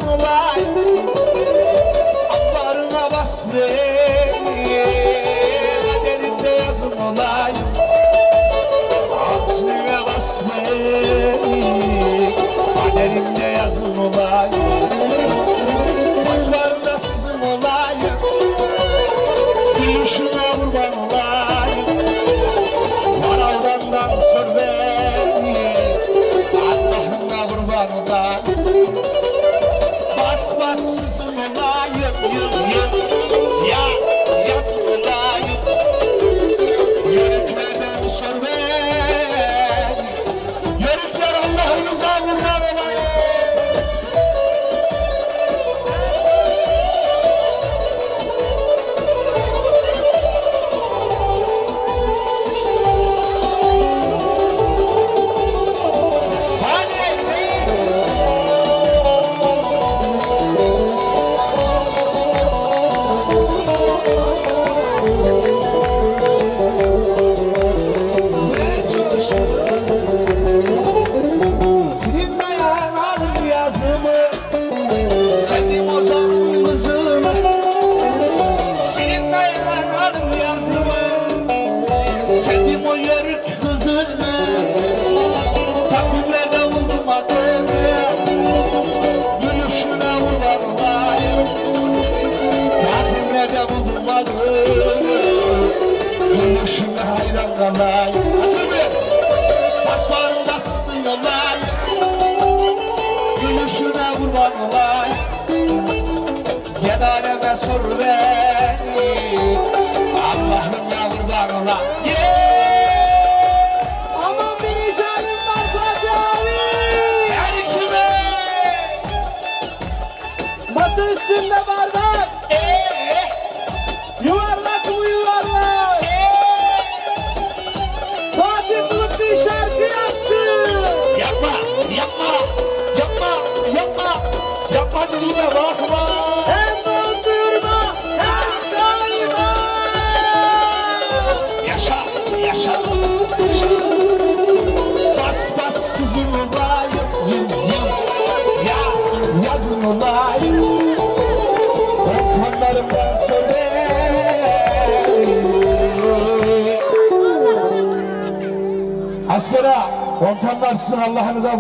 olay, ambarına bas kaderimde yazım olay, altına bas kaderimde yazım olay, başlarında sızım olay, gülüşüne kurban olay, varaldandan sor beni, Allah'ına kurban olay. Bas bas sızım olayım, ya yazım olayım, yörüklerden sor beni, yörükler Allah'ınıza kurban olayım. Sevdim o zaman kızımı, senin dayanamadım yazımı, sevdim o yörük kızını, takvimlerde buldum adını, gülüşüne kurban olayım, takvimlerde buldum adını, gülüşüne hayran kalayım. Nasıl mı? Paslarımda sıktın olayım, gülüşüne kurban olayım. Genaleme sor beni, Allah'ım ya kurban ola. Aman bir ricalim var Fatih abi. Her kime? Masa üstünde bardak. Yuvarlak mı yuvarlak? Fatih Bulut bir şarkı yaptı. Yapma, yapma, yapma, yapma, yapma dediğime bakma. Hem doldurma hem daima. Yaşa, yaşa, yaşa. Bas bas sızın olayım, ya yazın olayım. Kontanlarımdan söyle. Askera, kontanlar sizin Allah'ınıza